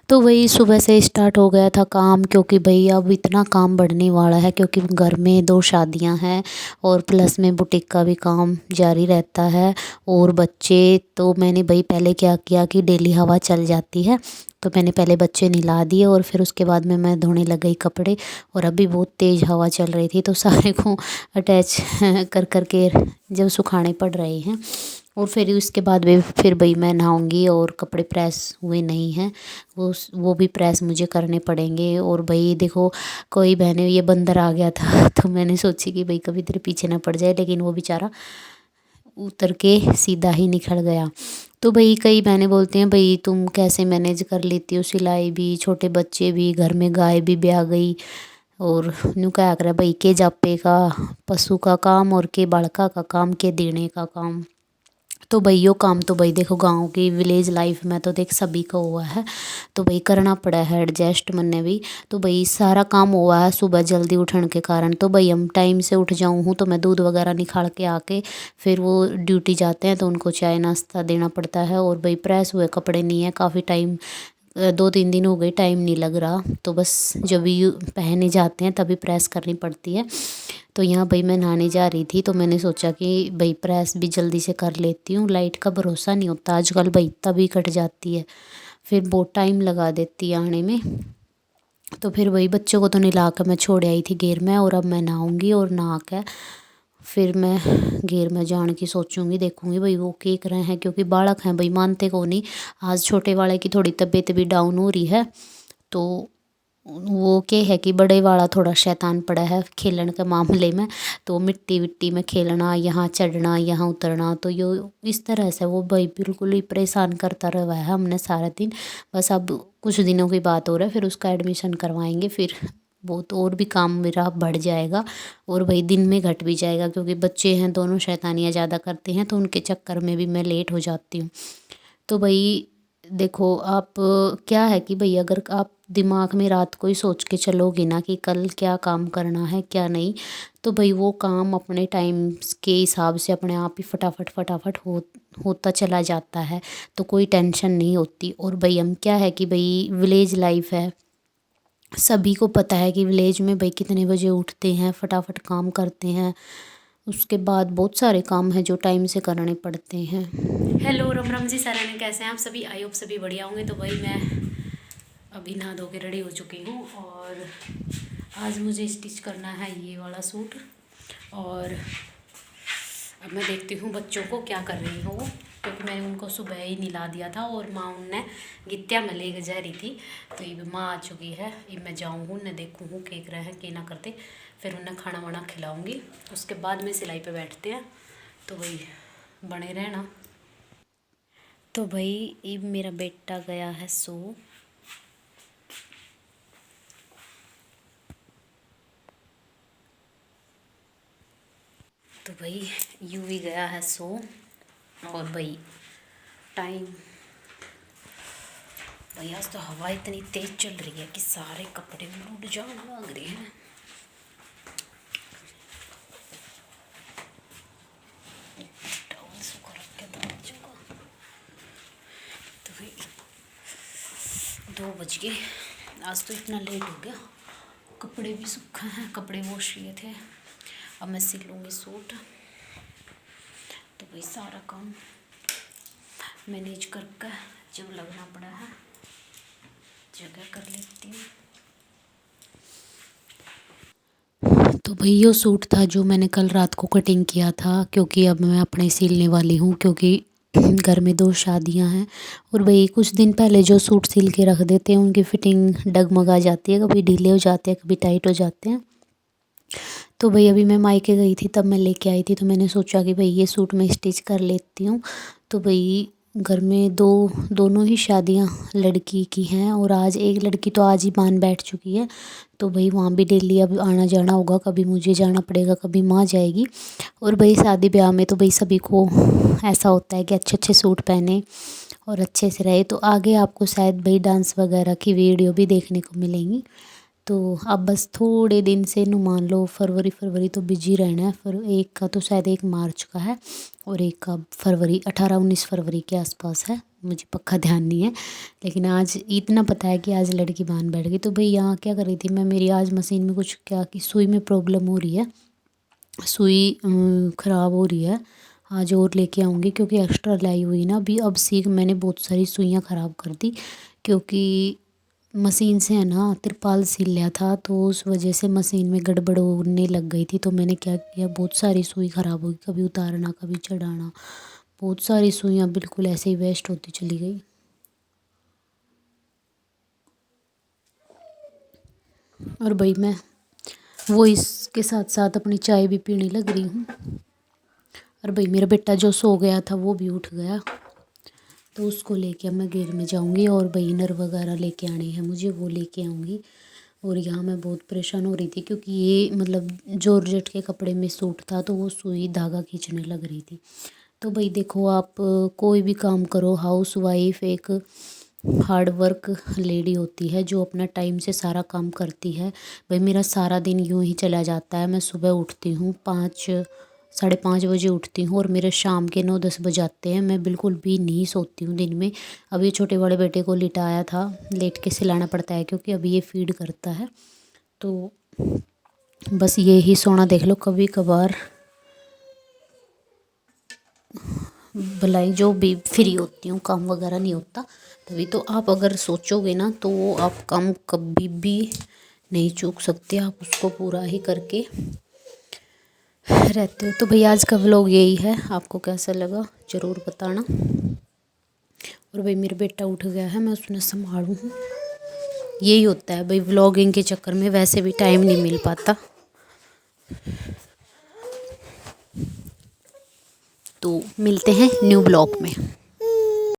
तो वही सुबह से स्टार्ट हो गया था काम, क्योंकि भाई अब इतना काम बढ़ने वाला है, क्योंकि घर में 2 शादियां हैं और प्लस में बुटीक का भी काम जारी रहता है। और बच्चे तो मैंने भाई पहले क्या किया कि डेली हवा चल जाती है, तो मैंने पहले बच्चे नहला दिए और फिर उसके बाद में मैं धोने लग गई कपड़े। और अभी बहुत तेज़ हवा चल रही थी, तो सारे को अटैच कर कर के जब सुखाने पड़ रहे हैं। और फिर उसके बाद भी फिर भाई मैं नहाऊंगी, और कपड़े प्रेस हुए नहीं हैं वो भी प्रेस मुझे करने पड़ेंगे। और भाई देखो, कोई बहनें, ये बंदर आ गया था तो मैंने सोची कि भाई कभी तेरे पीछे ना पड़ जाए, लेकिन वो बेचारा उतर के सीधा ही निकल गया। तो भाई कई बहनें बोलती हैं, भाई तुम कैसे मैनेज कर लेती हो, सिलाई भी, छोटे बच्चे भी, घर में गाय भी ब्याह गई, और न्यू क्या करे भाई के जापे का पशु का काम और के बाड़का का काम के देने का काम। तो भाई यो काम तो भाई देखो गाँव की विलेज लाइफ में तो देख सभी का हुआ है, तो भाई करना पड़ा है एडजस्ट मन्ने भी। तो भाई सारा काम हुआ है सुबह जल्दी उठने के कारण। तो भाई हम टाइम से उठ जाऊँ हूँ तो मैं दूध वगैरह निकाल के आके फिर वो ड्यूटी जाते हैं, तो उनको चाय नाश्ता देना पड़ता है। और भाई प्रेस हुए कपड़े नहीं है, काफ़ी टाइम 2-3 दिन हो गए, टाइम नहीं लग रहा, तो बस जब भी पहने जाते हैं तभी प्रेस करनी पड़ती है। तो यहाँ भाई मैं नहाने जा रही थी, तो मैंने सोचा कि भाई प्रेस भी जल्दी से कर लेती हूँ। लाइट का भरोसा नहीं होता आजकल भाई, तभी कट जाती है, फिर बहुत टाइम लगा देती है आने में। तो फिर वही बच्चों को तो नहला कर मैं छोड़ आई थी घेर में, और अब मैं नहाऊंगी और नहा कर फिर मैं घेर में जाने की सोचूंगी, देखूंगी भाई वो क्या कर रहे हैं, क्योंकि बालक हैं भाई मानते को नहीं। आज छोटे वाले की थोड़ी तबीयत भी डाउन हो रही है, तो वो क्या है कि बड़े वाला थोड़ा शैतान पड़ा है खेलने के मामले में। तो मिट्टी विट्टी में खेलना, यहाँ चढ़ना यहाँ उतरना, तो यो इस तरह से वो भाई बिल्कुल ही परेशान करता रहा है हमने सारा दिन। बस अब कुछ दिनों की बात हो रहा है, फिर उसका एडमिशन करवाएंगे, फिर बहुत और भी काम मेरा बढ़ जाएगा, और भाई दिन में घट भी जाएगा, क्योंकि बच्चे हैं दोनों शैतानियाँ ज़्यादा करते हैं, तो उनके चक्कर में भी मैं लेट हो जाती हूँ। तो भाई देखो आप, क्या है कि भाई अगर आप दिमाग में रात को ही सोच के चलोगे ना कि कल क्या काम करना है क्या नहीं, तो भाई वो काम अपने टाइम के हिसाब से अपने आप ही फटाफट फटाफट होता चला जाता है, तो कोई टेंशन नहीं होती। और भाई हम क्या है कि भाई विलेज लाइफ है, सभी को पता है कि विलेज में भाई कितने बजे उठते हैं, फटाफट काम करते हैं, उसके बाद बहुत सारे काम हैं जो टाइम से करने पड़ते हैं। हेलो राम राम जी सारे ने, कैसे हैं आप सभी? आई होप सभी बढ़िया होंगे। तो भाई मैं अभी नहा धो के रेडी हो चुकी हूँ, और आज मुझे स्टिच करना है ये वाला सूट। और अब मैं देखती हूँ बच्चों को क्या कर रही हूँ, क्योंकि मैंने उनको सुबह ही नहला दिया था, और माँ उनने गित्तिया में ले जा रही थी, तो ये माँ आ चुकी है। ये मैं जाऊँ हूँ न देखूँ हूँ केक रहे हैं कि ना करते, फिर उन्हें खाना वाना खिलाऊँगी, उसके बाद में सिलाई पे बैठते हैं। तो भाई बने रहना। तो भाई ये मेरा बेटा गया है सो, तो भाई यू भी गया है सो। और भाई टाइम, भाई आज तो हवा इतनी तेज चल रही है कि सारे कपड़े उड़ जाने लग रहे हैं। तो भाई 2 बज गए, आज तो इतना लेट हो गया। कपड़े भी सूखे हैं, कपड़े वॉश किए थे, अब मैं सिल लूँगी सूट। तो भाई सारा काम मैनेज करके जब लगना पड़ा है जगह कर लेती हूँ। तो भाई यो सूट था जो मैंने कल रात को कटिंग किया था, क्योंकि अब मैं अपने सिलने वाली हूँ, क्योंकि घर में 2 शादियां हैं। और भाई कुछ दिन पहले जो सूट सिल के रख देते हैं उनकी फ़िटिंग डगमगा जाती है, कभी ढीले हो जाते हैं कभी टाइट हो जाते हैं। तो भाई अभी मैं मायके गई थी तब मैं लेके आई थी, तो मैंने सोचा कि भाई ये सूट मैं स्टिच कर लेती हूँ। तो भाई घर में दोनों ही शादियाँ लड़की की हैं, और आज एक लड़की तो आज ही मान बैठ चुकी है, तो भाई वहाँ भी डेली अब आना जाना होगा, कभी मुझे जाना पड़ेगा कभी माँ जाएगी। और भाई शादी ब्याह में तो भाई सभी को ऐसा होता है कि अच्छे अच्छे सूट पहने और अच्छे से रहे। तो आगे आपको शायद भाई डांस वगैरह की वीडियो भी देखने को मिलेंगी। तो अब बस थोड़े दिन से मान लो फरवरी तो बिजी रहना है। फिर एक का तो शायद 1 मार्च का है, और एक का फरवरी 18-19 फरवरी के आसपास है। मुझे पक्का ध्यान नहीं है, लेकिन आज इतना पता है कि आज लड़की बांध बैठ गई। तो भाई यहाँ क्या कर रही थी मैं, मेरी आज मशीन में कुछ क्या कि सुई में प्रॉब्लम हो रही है, सुई ख़राब हो रही है। आज और लेके आऊँगी क्योंकि एक्स्ट्रा लाई हुई ना अभी, अब सीख मैंने बहुत सारी सुइयाँ ख़राब कर दी क्योंकि मशीन से है ना तिरपाल सिल लिया था, तो उस वजह से मशीन में गड़बड़ होने लग गई थी। तो मैंने क्या किया, बहुत सारी सुई ख़राब हो गई, कभी उतारना कभी चढ़ाना, बहुत सारी सुइयाँ बिल्कुल ऐसे ही वेस्ट होती चली गई। और भाई मैं वो इसके साथ साथ अपनी चाय भी पीने लग रही हूँ। और भाई मेरा बेटा जो सो गया था वो भी उठ गया, तो उसको लेके अब मैं घेर में जाऊँगी और भाई इनर वगैरह लेके आने हैं मुझे, वो लेके आऊँगी। और यहाँ मैं बहुत परेशान हो रही थी क्योंकि ये मतलब जॉर्जेट के कपड़े में सूट था, तो वो सुई धागा खींचने लग रही थी। तो भाई देखो आप कोई भी काम करो, हाउस वाइफ एक हार्ड वर्क लेडी होती है जो अपना टाइम से सारा काम करती है। भाई मेरा सारा दिन यूं ही चला जाता है, मैं सुबह उठती हूँ 5 साढ़े 5 बजे उठती हूँ और मेरे शाम के 9-10 बजाते हैं, मैं बिल्कुल भी नहीं सोती हूँ दिन में। अभी छोटे बड़े बेटे को लिटाया था, लेट के सिलाना पड़ता है क्योंकि अभी ये फीड करता है, तो बस ये ही सोना देख लो कभी कभार। भलाई जो भी फ्री होती हूँ, काम वगैरह नहीं होता तभी, तो आप अगर सोचोगे ना तो आप काम कभी भी नहीं चूक सकते, आप उसको पूरा ही करके रहते हो। तो भाई आज का व्लॉग यही है, आपको कैसा लगा ज़रूर बताना। और भाई मेरा बेटा उठ गया है, मैं उसने संभालूँ, यही होता है भाई व्लॉगिंग के चक्कर में वैसे भी टाइम नहीं मिल पाता। तो मिलते हैं न्यू ब्लॉग में।